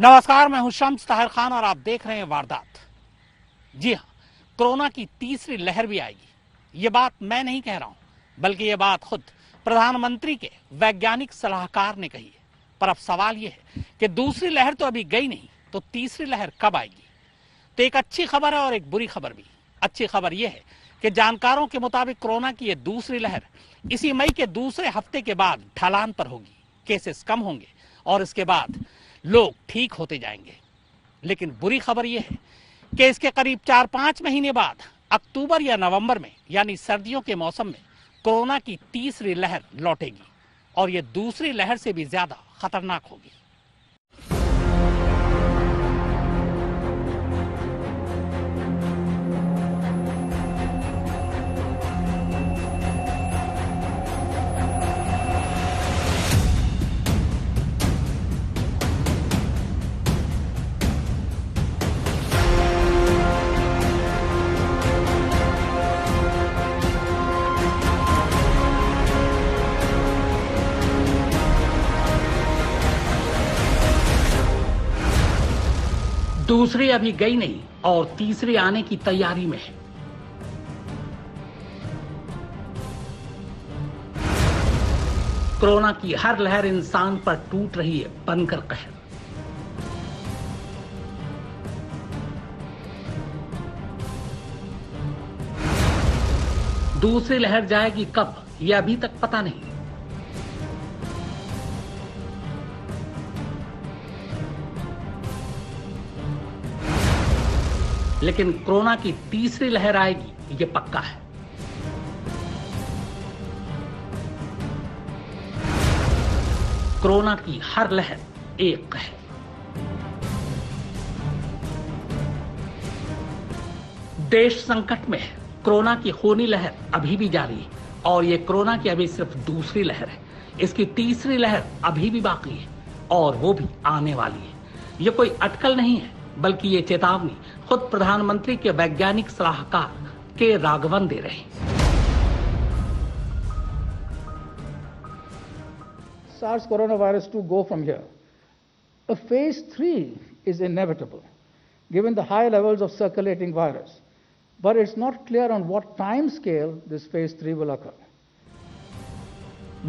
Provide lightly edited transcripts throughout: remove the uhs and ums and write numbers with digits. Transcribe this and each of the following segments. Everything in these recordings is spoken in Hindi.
नमस्कार, मैं हूं शम्स ताहिर खान और आप देख रहे हैं वारदात। जी हां, कोरोना की तीसरी लहर भी आएगी। ये बात मैं नहीं कह रहा हूं, बल्कि ये बात खुद प्रधानमंत्री के वैज्ञानिक सलाहकार ने कही है। पर अब सवाल यह है कि दूसरी लहर तो अभी गई नहीं, तो तीसरी लहर कब आएगी? तो एक अच्छी खबर है और एक बुरी खबर भी। अच्छी खबर यह है कि जानकारों के मुताबिक कोरोना की यह दूसरी लहर इसी मई के दूसरे हफ्ते के बाद ढलान पर होगी। केसेस कम होंगे और इसके बाद लोग ठीक होते जाएंगे। लेकिन बुरी खबर यह है कि इसके करीब 4-5 महीने बाद अक्टूबर या नवंबर में, यानी सर्दियों के मौसम में, कोरोना की तीसरी लहर लौटेगी और यह दूसरी लहर से भी ज्यादा खतरनाक होगी। दूसरी अभी गई नहीं और तीसरी आने की तैयारी में है। कोरोना की हर लहर इंसान पर टूट रही है बनकर कहर। दूसरी लहर जाएगी कब, यह अभी तक पता नहीं। लेकिन कोरोना की तीसरी लहर आएगी, ये पक्का है। कोरोना की हर लहर एक है। देश संकट में है। कोरोना की खूनी लहर अभी भी जारी है और ये कोरोना की अभी सिर्फ दूसरी लहर है। इसकी तीसरी लहर अभी भी बाकी है और वो भी आने वाली है। ये कोई अटकल नहीं है, बल्कि ये चेतावनी खुद प्रधानमंत्री के वैज्ञानिक सलाहकार के राघवन दे रहे हैं। SARS coronavirus to go from here. A phase 3 is inevitable, given the high levels of circulating virus. But it's not clear on what time scale this phase 3 will occur.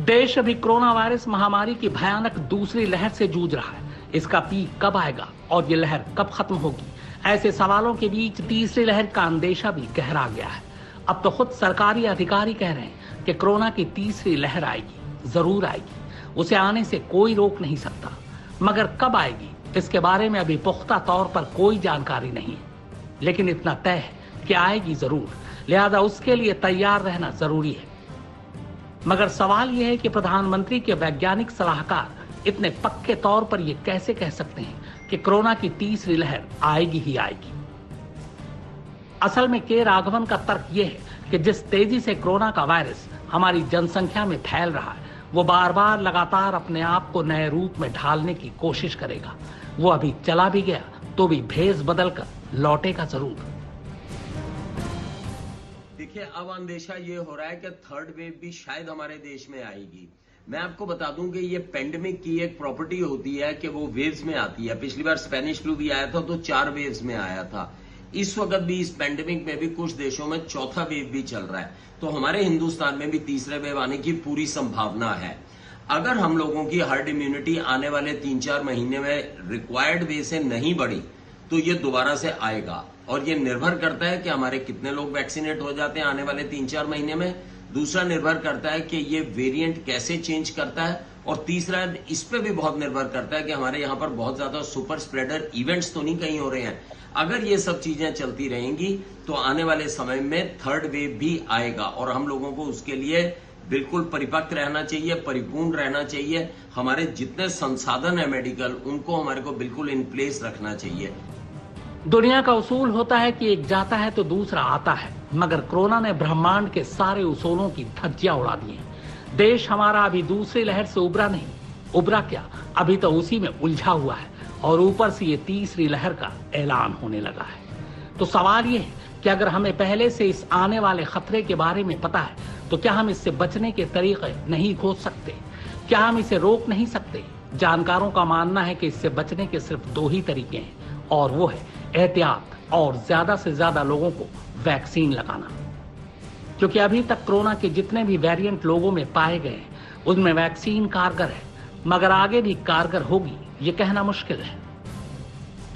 देश अभी कोरोना वायरस महामारी की भयानक दूसरी लहर से जूझ रहा है। इसका पीक कब आएगा और ये लहर कब खत्म होगी, ऐसे सवालों के बीच तीसरी लहर का अंदेशा भी गहरा गया है। अब तो खुद सरकारी अधिकारी कह रहे हैं कि कोरोना की तीसरी लहर आएगी, जरूर आएगी, उसे आने से कोई रोक नहीं सकता। मगर कब आएगी, इसके बारे में अभी पुख्ता तौर पर कोई जानकारी नहीं है। लेकिन इतना तय है कि आएगी जरूर, लिहाजा उसके लिए तैयार रहना जरूरी है। मगर सवाल यह है कि प्रधानमंत्री के वैज्ञानिक सलाहकार इतने पक्के तौर पर यह कैसे कह सकते हैं कि कोरोना की तीसरी लहर आएगी ही आएगी। असल में के राघवन का तर्क यह है कि जिस तेजी से कोरोना का वायरस हमारी जनसंख्या में फैल रहा है, वो बार बार लगातार अपने आप को नए रूप में ढालने की कोशिश करेगा। वो अभी चला भी गया तो भी भेष बदलकर लौटेगा जरूर। देखिए, अब अंदेशा ये हो रहा है कि थर्ड वेव भी शायद हमारे देश में आएगी। मैं आपको बता दूं कि ये पेंडेमिक की एक प्रॉपर्टी होती है कि वो वेव्स में आती है। पिछली बार स्पेनिश फ्लू भी आया था तो 4 वेव्स में आया था। इस वक्त भी इस पेंडेमिक में भी कुछ देशों में चौथा वेव भी चल रहा है, तो हमारे हिंदुस्तान में भी तीसरे वेव आने की पूरी संभावना है। अगर हम लोगों की हर्ड इम्यूनिटी आने वाले 3-4 महीने में रिक्वायर्ड वे से नहीं बढ़ी तो ये दोबारा से आएगा। और ये निर्भर करता है कि हमारे कितने लोग वैक्सीनेट हो जाते हैं आने वाले 3-4 महीने में। दूसरा निर्भर करता है कि ये वेरिएंट कैसे चेंज करता है, और तीसरा इस पे भी बहुत निर्भर करता है कि हमारे यहाँ पर बहुत ज्यादा सुपर स्प्रेडर इवेंट्स तो नहीं कहीं हो रहे हैं। अगर ये सब चीजें चलती रहेंगी तो आने वाले समय में थर्ड वेव भी आएगा और हम लोगों को उसके लिए बिल्कुल परिपक्व रहना चाहिए, परिपूर्ण रहना चाहिए। हमारे जितने संसाधन है मेडिकल, उनको हमारे को बिल्कुल इन प्लेस रखना चाहिए। दुनिया का उसूल होता है कि एक जाता है तो दूसरा आता है, मगर कोरोना ने ब्रह्मांड के सारे उसूलों की धज्जियां उड़ा दी हैं। देश हमारा अभी दूसरी लहर से उबरा नहीं, उबरा क्या, अभी तो उसी में उलझा हुआ है और ऊपर से ये तीसरी लहर का ऐलान होने लगा है। तो सवाल ये है कि अगर हमें पहले से इस आने वाले खतरे के बारे में पता है तो क्या हम इससे बचने के तरीके नहीं खोज सकते? क्या हम इसे रोक नहीं सकते? जानकारों का मानना है कि इससे बचने के सिर्फ दो ही तरीके हैं और वो है एहतियात और ज्यादा से ज्यादा लोगों को वैक्सीन लगाना। क्योंकि अभी तक कोरोना के जितने भी वेरिएंट लोगों में पाए गए हैं उनमें वैक्सीन कारगर है, मगर आगे भी कारगर होगी ये कहना मुश्किल है।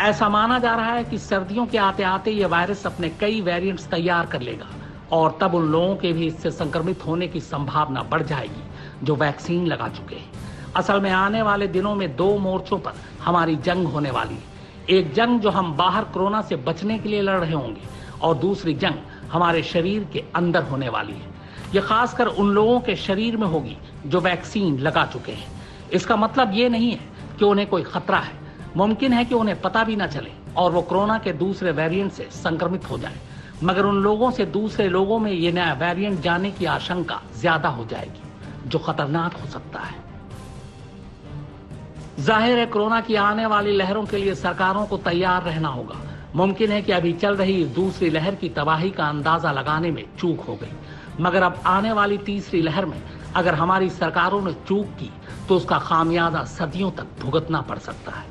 ऐसा माना जा रहा है कि सर्दियों के आते आते ये वायरस अपने कई वेरिएंट्स तैयार कर लेगा और तब उन लोगों के भी इससे संक्रमित होने की संभावना बढ़ जाएगी जो वैक्सीन लगा चुके हैं। असल में आने वाले दिनों में दो मोर्चों पर हमारी जंग होने वाली है। एक जंग जो हम बाहर कोरोना से बचने के लिए लड़ रहे होंगे और दूसरी जंग हमारे शरीर के अंदर होने वाली है। यह खासकर उन लोगों के शरीर में होगी जो वैक्सीन लगा चुके हैं। इसका मतलब ये नहीं है कि उन्हें कोई खतरा है। मुमकिन है कि उन्हें पता भी न चले और वो कोरोना के दूसरे वेरिएंट से संक्रमित हो जाए, मगर उन लोगों से दूसरे लोगों में ये नया वेरिएंट जाने की आशंका ज्यादा हो जाएगी जो खतरनाक हो सकता है। जाहिर है कोरोना की आने वाली लहरों के लिए सरकारों को तैयार रहना होगा। मुमकिन है कि अभी चल रही दूसरी लहर की तबाही का अंदाजा लगाने में चूक हो गई, मगर अब आने वाली तीसरी लहर में अगर हमारी सरकारों ने चूक की तो उसका खामियाजा सदियों तक भुगतना पड़ सकता है।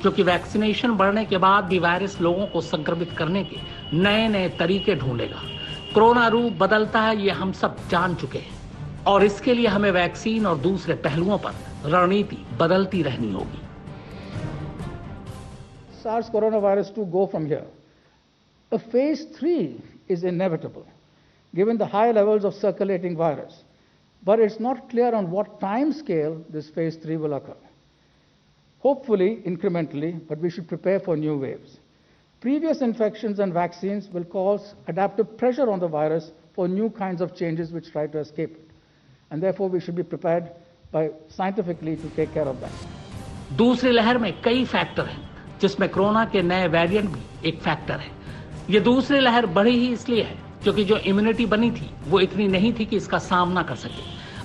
क्योंकि वैक्सीनेशन बढ़ने के बाद भी वायरस लोगों को संक्रमित करने के नए नए तरीके ढूंढेगा। कोरोना रूप बदलता है ये हम सब जान चुके हैं और इसके लिए हमें वैक्सीन और दूसरे पहलुओं पर रणनीति बदलती रहनी होगी। SARS coronavirus to go from here. A phase 3 is inevitable, given the high levels of circulating virus, but it's not clear on what time scale this phase 3 will occur. Hopefully, incrementally, but we should prepare for new waves. Previous infections and vaccines will cause adaptive pressure on the virus for new kinds of changes which try to escape it. And therefore, we should be prepared by scientifically to take care of that. दूसरी लहर में कई फैक्टर हैं, जिसमें कोरोना के नए वेरिएंट भी एक फैक्टर है। ये दूसरी लहर बढ़ी ही इसलिए है क्योंकि जो इम्यूनिटी बनी थी वो इतनी नहीं थी कि इसका सामना कर सके।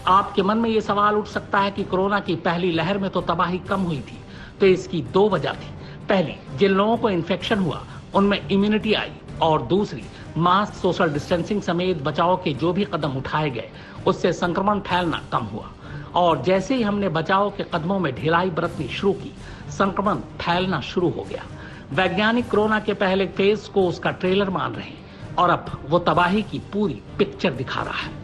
आपके मन में ये सवाल उठ सकता है कि कोरोना की पहली लहर में तो तबाही कम हुई थी, तो इसकी दो वजह थी। पहली, जिन लोगों को इन्फेक्शन हुआ उनमें इम्यूनिटी आई, और दूसरी, मास्क, सोशल डिस्टेंसिंग समेत बचाव के जो भी कदम उठाए गए उससे संक्रमण फैलना कम हुआ। और जैसे ही हमने बचाव के कदमों में ढिलाई बरतनी शुरू की, संक्रमण फैलना शुरू हो गया। वैज्ञानिक कोरोना के पहले फेज को उसका ट्रेलर मान रहे हैं और अब वो तबाही की पूरी पिक्चर दिखा रहा है।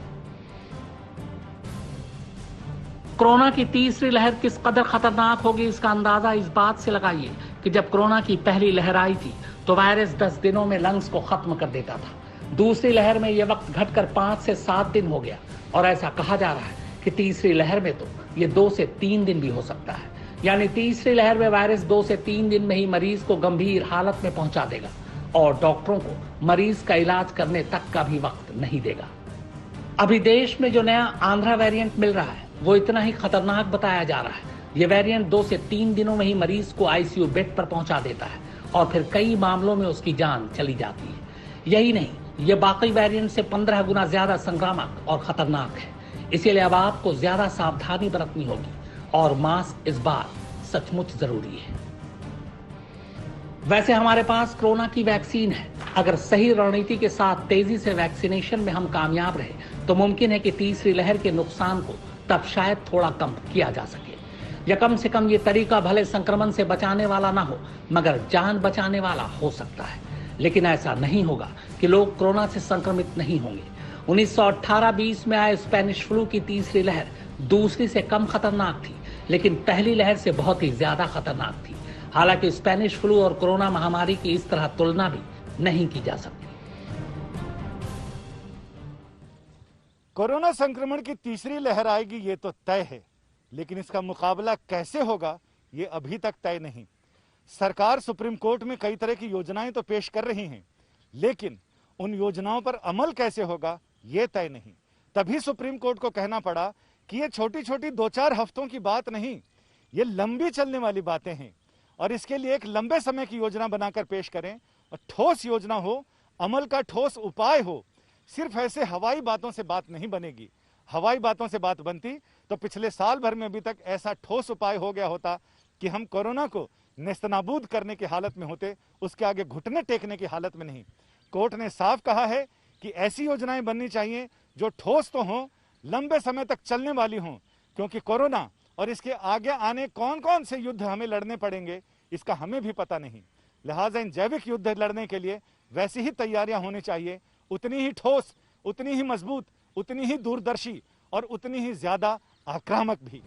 कोरोना की तीसरी लहर किस कदर खतरनाक होगी इसका अंदाजा इस बात से लगाइए कि जब कोरोना की पहली लहर आई थी तो वायरस 10 दिनों में लंग्स को खत्म कर देता था। दूसरी लहर में यह वक्त घटकर 5 से 7 दिन हो गया और ऐसा कहा जा रहा है कि तीसरी लहर में तो ये 2 से 3 दिन भी हो सकता है। यानी तीसरी लहर में वायरस 2 से 3 दिन में ही मरीज को गंभीर हालत में पहुंचा देगा और डॉक्टरों को मरीज का इलाज करने तक का भी वक्त नहीं देगा। अभी देश में जो नया आंध्रा वेरिएंट मिल रहा है वो इतना ही खतरनाक बताया जा रहा है। ये वेरिएंट 2 से 3 दिनों में ही मरीज को आईसीयू बेड पर पहुंचा देता है और फिर कई मामलों में उसकी जान चली जाती है। यही नहीं, ये बाकी वेरिएंट से 15 गुना ज्यादा संक्रामक और खतरनाक है। इसीलिए अब आपको ज्यादा सावधानी बरतनी होगी और मास्क इस बार सचमुच जरूरी है। वैसे हमारे पास कोरोना की वैक्सीन है। अगर सही रणनीति के साथ तेजी से वैक्सीनेशन में हम कामयाब रहे तो मुमकिन है कि तीसरी लहर के नुकसान को तब शायद थोड़ा कम किया जा सके, या कम से कम ये तरीका भले संक्रमण से बचाने वाला ना हो मगर जान बचाने वाला हो सकता है। लेकिन ऐसा नहीं होगा कि लोग कोरोना से संक्रमित नहीं होंगे। 1918-20 में आए स्पेनिश फ्लू की तीसरी लहर दूसरी से कम खतरनाक थी, लेकिन पहली लहर से बहुत ही ज्यादा खतरनाक थी। हालांकि स्पेनिश फ्लू और कोरोना महामारी की इस तरह तुलना भी नहीं की जा सकती। कोरोना संक्रमण की तीसरी लहर आएगी ये तो तय है, लेकिन इसका मुकाबला कैसे होगा ये अभी तक तय नहीं। सरकार सुप्रीम कोर्ट में कई तरह की योजनाएं तो पेश कर रही हैं, लेकिन उन योजनाओं पर अमल कैसे होगा ये तय नहीं। तभी सुप्रीम कोर्ट को कहना पड़ा कि ये छोटी छोटी 2-4 हफ्तों की बात नहीं, ये लंबी चलने वाली बातें हैं और इसके लिए एक लंबे समय की योजना बनाकर पेश करें और ठोस योजना हो, अमल का ठोस उपाय हो। सिर्फ ऐसे हवाई बातों से बात नहीं बनेगी। हवाई बातों से बात बनती तो पिछले साल भर में अभी तक ऐसा ठोस उपाय हो गया होता कि हम कोरोना को नेस्तनाबूद करने की हालत में होते, उसके आगे घुटने टेकने की हालत में नहीं। कोर्ट ने साफ कहा है कि ऐसी योजनाएं बननी चाहिए जो ठोस तो हों, लंबे समय तक चलने वाली हों, क्योंकि कोरोना और इसके आगे आने कौन कौन से युद्ध हमें लड़ने पड़ेंगे इसका हमें भी पता नहीं। लिहाजा इन जैविक युद्ध लड़ने के लिए वैसी ही तैयारियां होनी चाहिए, उतनी ही ठोस, उतनी ही मजबूत, उतनी ही दूरदर्शी और उतनी ही ज्यादा आक्रामक भी।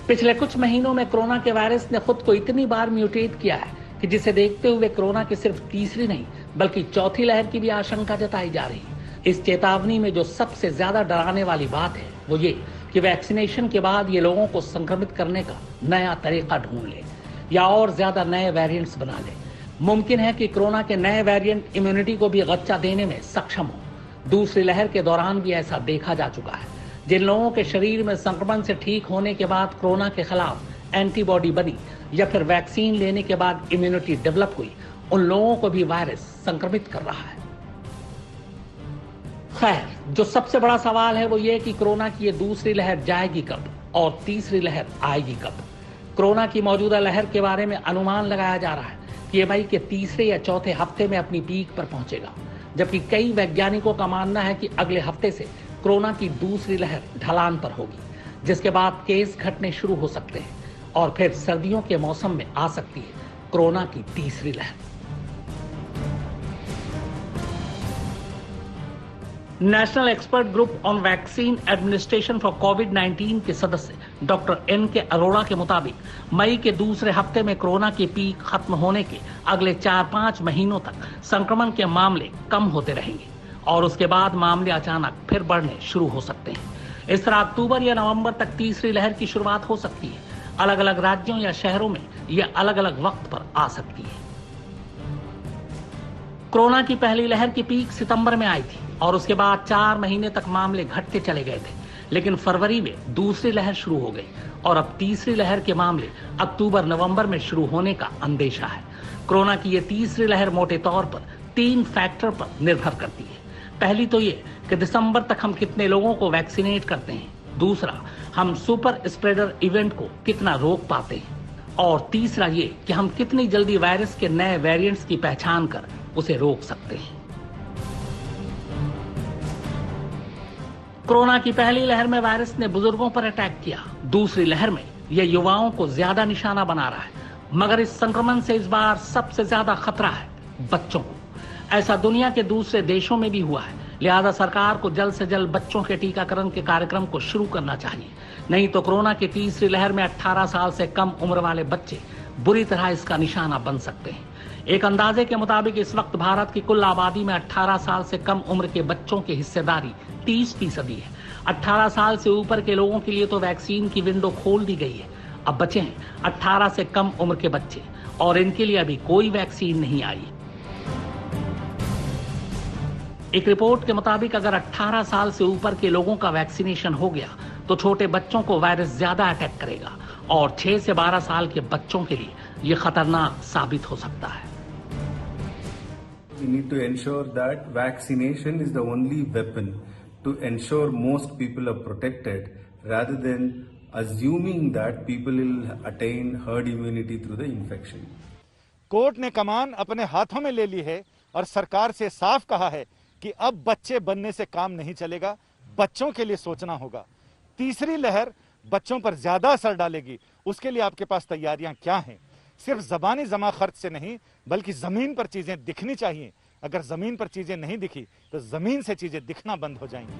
पिछले कुछ महीनों में कोरोना के वायरस ने खुद को इतनी बार म्यूटेट किया है कि जिसे देखते हुए कोरोना की सिर्फ तीसरी नहीं बल्कि चौथी लहर की भी आशंका जताई जा रही है। इस चेतावनी में जो सबसे ज्यादा डराने वाली बात है वो ये कि वैक्सीनेशन के बाद ये लोगों को संक्रमित करने का नया तरीका ढूंढ ले या और ज्यादा नए वेरिएंट्स बना ले। मुमकिन है कि कोरोना के नए वेरिएंट इम्यूनिटी को भी गच्चा देने में सक्षम हो। दूसरी लहर के दौरान भी ऐसा देखा जा चुका है। जिन लोगों के शरीर में संक्रमण से ठीक होने के बाद कोरोना के खिलाफ एंटीबॉडी बनी या फिर वैक्सीन लेने के बाद इम्यूनिटी डेवलप हुई, उन लोगों को भी वायरस संक्रमित कर रहा है। खैर, जो सबसे बड़ा सवाल है वो ये कि कोरोना की ये दूसरी लहर जाएगी कब और तीसरी लहर आएगी कब। कोरोना की मौजूदा लहर के बारे में अनुमान लगाया जा रहा है कि ये मई के तीसरे या चौथे हफ्ते में अपनी पीक पर पहुंचेगा, जबकि कई वैज्ञानिकों का मानना है कि अगले हफ्ते से कोरोना की दूसरी लहर ढलान पर होगी, जिसके बाद केस घटने शुरू हो सकते हैं और फिर सर्दियों के मौसम में आ सकती है कोरोना की तीसरी लहर। National expert group on vaccine administration for कोविड-19 के सदस्य डॉक्टर एन.के. अरोड़ा के मुताबिक मई के दूसरे हफ्ते में कोरोना की पीक खत्म होने के अगले 4-5 महीनों तक संक्रमण के मामले कम होते रहेंगे और उसके बाद मामले अचानक फिर बढ़ने शुरू हो सकते हैं। इस तरह अक्टूबर या नवंबर तक तीसरी लहर की शुरुआत हो सकती है। अलग अलग राज्यों या शहरों में यह अलग अलग वक्त पर आ सकती है। कोरोना की पहली लहर की पीक सितंबर में आई थी और उसके बाद 4 महीने तक मामले घटते चले गए थे, लेकिन फरवरी में दूसरी लहर शुरू हो गई और अब तीसरी लहर के मामले अक्टूबर-नवंबर में शुरू होने का अंदेशा है। कोरोना की ये तीसरी लहर मोटे तौर पर 3 फैक्टर पर निर्भर करती है। पहली तो ये कि दिसंबर तक हम कितने लोगों को वैक्सीनेट करते हैं, दूसरा हम सुपर स्प्रेडर इवेंट को कितना रोक पाते हैं और तीसरा ये कि हम कितनी जल्दी वायरस के नए वेरिएंट्स की पहचान कर उसे रोक सकते हैं। कोरोना की पहली लहर में वायरस ने बुजुर्गों पर अटैक किया, दूसरी लहर में यह युवाओं को ज्यादा निशाना बना रहा है, मगर इस संक्रमण से इस बार सबसे ज्यादा खतरा है बच्चों को। ऐसा दुनिया के दूसरे देशों में भी हुआ है, लिहाजा सरकार को जल्द से जल्द बच्चों के टीकाकरण के कार्यक्रम को शुरू करना चाहिए, नहीं तो कोरोना की तीसरी लहर में 18 साल से कम उम्र वाले बच्चे बुरी तरह इसका निशाना बन सकते हैं। एक अंदाजे के मुताबिक इस वक्त भारत की कुल आबादी में 18 साल से कम उम्र के बच्चों की हिस्सेदारी 30% है। 18 साल से ऊपर के लोगों के लिए तो वैक्सीन की विंडो खोल दी गई है। अब बचे हैं 18 से कम उम्र के बच्चे और इनके लिए अभी कोई वैक्सीन नहीं आई। एक रिपोर्ट के मुताबिक अगर 18 साल से ऊपर के लोगों का वैक्सीनेशन हो गया तो छोटे बच्चों को वायरस ज्यादा अटैक करेगा और 6 से 12 साल के बच्चों के लिए यह खतरनाक साबित हो सकता है। We need to ensure that vaccination is the only weapon to ensure most people are protected rather than assuming that people will attain herd immunity through the infection. Court ने कमान अपने हाथों में ले ली है और सरकार से साफ कहा है कि अब बच्चे बनने से काम नहीं चलेगा, बच्चों के लिए सोचना होगा। तीसरी लहर बच्चों पर ज्यादा असर डालेगी, उसके लिए आपके पास तैयारियां क्या हैं? सिर्फ जबानी जमा खर्च से नहीं बल्कि जमीन पर चीजें दिखनी चाहिए। अगर जमीन पर चीजें नहीं दिखी तो जमीन से चीजें दिखना बंद हो जाएंगी।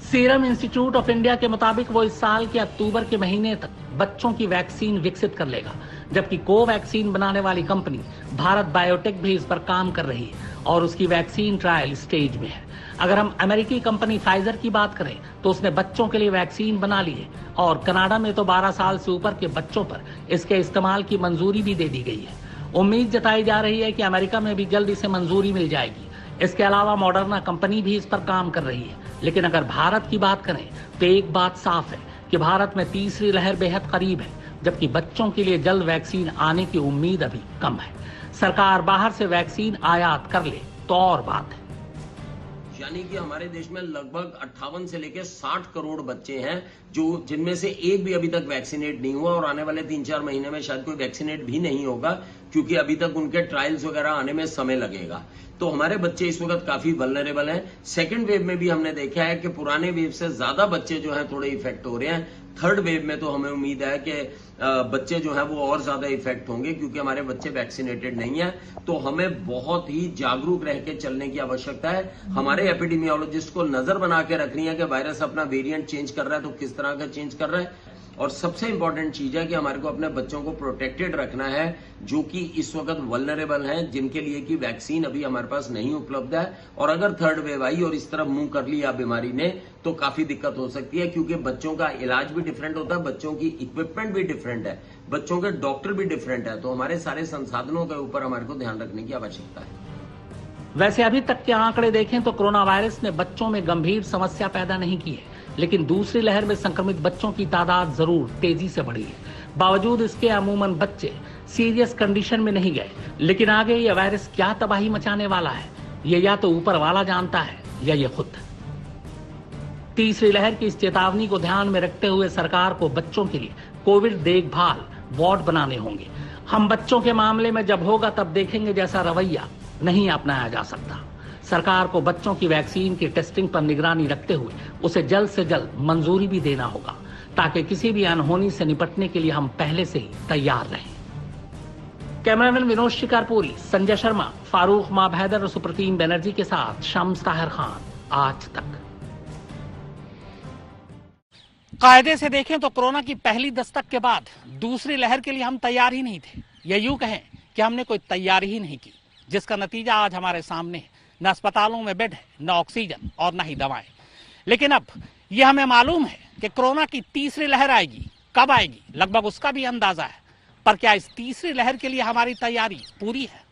सीरम इंस्टीट्यूट ऑफ इंडिया के मुताबिक वो इस साल के अक्टूबर के महीने तक बच्चों की वैक्सीन विकसित कर लेगा, जबकि कोवैक्सीन बनाने वाली कंपनी भारत बायोटेक भी इस पर काम कर रही है और उसकी वैक्सीन ट्रायल स्टेज में है। अगर हम अमेरिकी कंपनी फाइजर की बात करें तो उसने बच्चों के लिए वैक्सीन बना ली है और कनाडा में तो 12 साल से ऊपर के बच्चों पर इसके इस्तेमाल की मंजूरी भी दे दी गई है। उम्मीद जताई जा रही है कि अमेरिका में भी जल्द इसे मंजूरी मिल जाएगी। इसके अलावा मॉडर्ना कंपनी भी इस पर काम कर रही है। लेकिन अगर भारत की बात करें तो एक बात साफ है कि भारत में तीसरी लहर बेहद करीब है, जबकि बच्चों के लिए जल्द वैक्सीन आने की उम्मीद अभी कम है। सरकार बाहर से वैक्सीन आयात कर ले तो और बात है। यानी कि हमारे देश में लगभग 58 से लेकर 60 करोड़ बच्चे हैं जो जिनमें से एक भी अभी तक वैक्सीनेट नहीं हुआ और आने वाले 3-4 महीने में शायद कोई वैक्सीनेट भी नहीं होगा, क्योंकि अभी तक उनके ट्रायल्स वगैरह आने में समय लगेगा। तो हमारे बच्चे इस वक्त काफी वल्नरेबल हैं। सेकंड वेव में भी हमने देखा है कि पुराने वेव से ज्यादा बच्चे जो हैं थोड़े इफेक्ट हो रहे हैं। थर्ड वेव में तो हमें उम्मीद है कि बच्चे जो हैं वो और ज्यादा इफेक्ट होंगे, क्योंकि हमारे बच्चे वैक्सीनेटेड नहीं है। तो हमें बहुत ही जागरूक रह के चलने की आवश्यकता है। हमारे एपिडेमियोलॉजिस्ट को नजर बना के रखनी है कि वायरस अपना वेरिएंट चेंज कर रहा है तो किस तरह का चेंज कर रहा है। और सबसे इंपॉर्टेंट चीज है कि हमारे को अपने बच्चों को प्रोटेक्टेड रखना है, जो कि इस वक्त वल्नरेबल हैं, जिनके लिए कि वैक्सीन अभी हमारे पास नहीं उपलब्ध है। और अगर थर्ड वेव आई और इस तरफ मुंह कर लिया बीमारी ने तो काफी दिक्कत हो सकती है, क्योंकि बच्चों का इलाज भी डिफरेंट होता है, बच्चों की इक्विपमेंट भी डिफरेंट है, बच्चों के डॉक्टर भी डिफरेंट है। तो हमारे सारे संसाधनों के ऊपर हमारे को ध्यान रखने की आवश्यकता है। वैसे अभी तक के आंकड़े देखें तो कोरोना वायरस ने बच्चों में गंभीर समस्या पैदा नहीं की है, लेकिन दूसरी लहर में संक्रमित बच्चों की तादाद जरूर तेजी से बढ़ी है। बावजूद इसके अमूमन बच्चे सीरियस कंडीशन में नहीं गए, लेकिन आगे ये वायरस क्या तबाही मचाने वाला है, ये या तो ऊपर वाला जानता है या ये खुद। तीसरी लहर की इस चेतावनी को ध्यान में रखते हुए सरकार को बच्चों के लिए कोविड देखभाल वार्ड बनाने होंगे। हम बच्चों के मामले में जब होगा तब देखेंगे जैसा रवैया नहीं अपनाया जा सकता। सरकार को बच्चों की वैक्सीन की टेस्टिंग पर निगरानी रखते हुए उसे जल्द से जल्द मंजूरी भी देना होगा, ताकि किसी भी अनहोनी से निपटने के लिए हम पहले से ही तैयार रहें। कैमरामैन विनोद शिकारपुरी, संजय शर्मा, फारूक माभैदर और सुप्रतीम बनर्जी के साथ शम्स ताहिर खान, आज तक। कायदे से देखें तो कोरोना की पहली दस्तक के बाद दूसरी लहर के लिए हम तैयार ही नहीं थे, या यूं कहें कि हमने कोई तैयारी ही नहीं की, जिसका नतीजा आज हमारे सामने है। न अस्पतालों में बेड है, न ऑक्सीजन और न ही दवाएं। लेकिन अब यह हमें मालूम है कि कोरोना की तीसरी लहर आएगी। कब आएगी लगभग उसका भी अंदाजा है, पर क्या इस तीसरी लहर के लिए हमारी तैयारी पूरी है?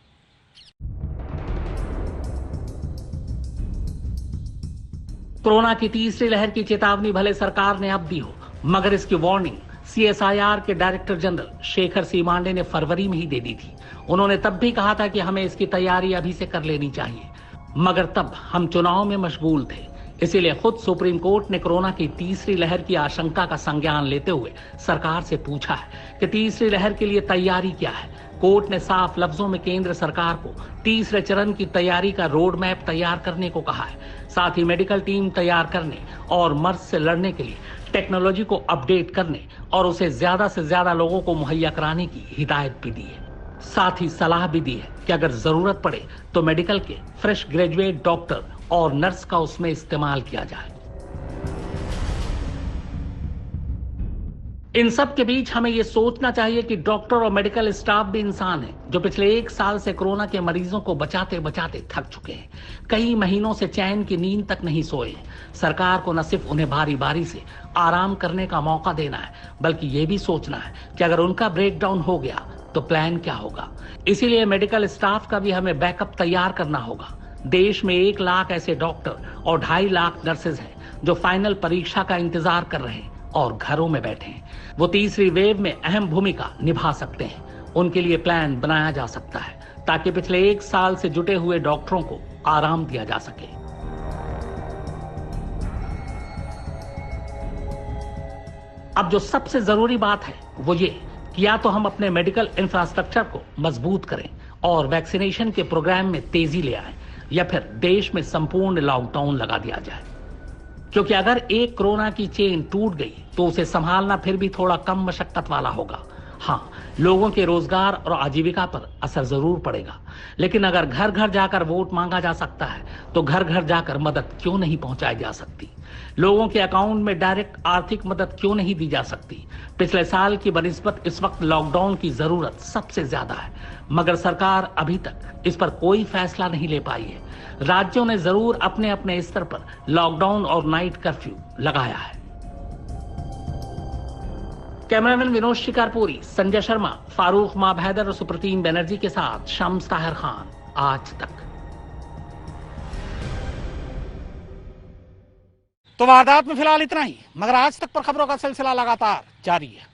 कोरोना की तीसरी लहर की चेतावनी भले सरकार ने अब दी हो, मगर इसकी वार्निंग CSIR के डायरेक्टर जनरल शेखर सी मांडे ने फरवरी में ही दे दी थी। उन्होंने तब भी कहा था कि हमें इसकी तैयारी अभी से कर लेनी चाहिए, मगर तब हम चुनाव में मशगूल थे। इसीलिए खुद सुप्रीम कोर्ट ने कोरोना की तीसरी लहर की आशंका का संज्ञान लेते हुए सरकार से पूछा है कि तीसरी लहर के लिए तैयारी क्या है। कोर्ट ने साफ लफ्जों में केंद्र सरकार को तीसरे चरण की तैयारी का रोड मैप तैयार करने को कहा है। साथ ही मेडिकल टीम तैयार करने और मर्ज से लड़ने के लिए टेक्नोलॉजी को अपडेट करने और उसे ज्यादा से ज्यादा लोगों को मुहैया कराने की हिदायत भी दी है। साथ ही सलाह भी दी है कि अगर जरूरत पड़े तो मेडिकल के फ्रेश ग्रेजुएट डॉक्टर और नर्स का उसमें इस्तेमाल किया जाए। इन सब के बीच हमें यह सोचना चाहिए कि डॉक्टर और मेडिकल स्टाफ भी इंसान है, जो पिछले 1 साल से कोरोना के मरीजों को बचाते बचाते थक चुके हैं। कई महीनों से चैन की नींद तक नहीं सोए। सरकार को न सिर्फ उन्हें बारी बारी से आराम करने का मौका देना है, बल्कि यह भी सोचना है कि अगर उनका ब्रेकडाउन हो गया तो प्लान क्या होगा। इसीलिए मेडिकल स्टाफ का भी हमें बैकअप तैयार करना होगा। देश में 1 लाख ऐसे डॉक्टर और 2.5 लाख नर्सेज हैं जो फाइनल परीक्षा का इंतजार कर रहे हैं और घरों में बैठे हैं। वो तीसरी वेव में अहम भूमिका निभा सकते हैं। उनके लिए प्लान बनाया जा सकता है ताकि पिछले 1 साल से जुटे हुए डॉक्टरों को आराम दिया जा सके। अब जो सबसे जरूरी बात है वो ये कि या तो हम अपने मेडिकल इंफ्रास्ट्रक्चर को मजबूत करें और वैक्सीनेशन के प्रोग्राम में तेजी ले आएं, या फिर देश में संपूर्ण लॉकडाउन लगा दिया जाए। क्योंकि अगर एक कोरोना की चेन टूट गई तो उसे संभालना फिर भी थोड़ा कम मशक्कत वाला होगा। हाँ, लोगों के रोजगार और आजीविका पर असर जरूर पड़ेगा, लेकिन अगर घर घर जाकर वोट मांगा जा सकता है तो घर घर जाकर मदद क्यों नहीं पहुंचाई जा सकती? लोगों के अकाउंट में डायरेक्ट आर्थिक मदद क्यों नहीं दी जा सकती? पिछले साल की बनिस्बत इस वक्त लॉकडाउन की जरूरत सबसे ज्यादा है, मगर सरकार अभी तक इस पर कोई फैसला नहीं ले पाई है। राज्यों ने जरूर अपने अपने स्तर पर लॉकडाउन और नाइट कर्फ्यू लगाया है। कैमरामैन विनोद शिकारपुरी, संजय शर्मा, फारूक माभैदर और सुप्रतीम बनर्जी के साथ शम्स ताहिर खान, आज तक। तो वारदात में फिलहाल इतना ही, मगर आज तक पर खबरों का सिलसिला लगातार जारी है।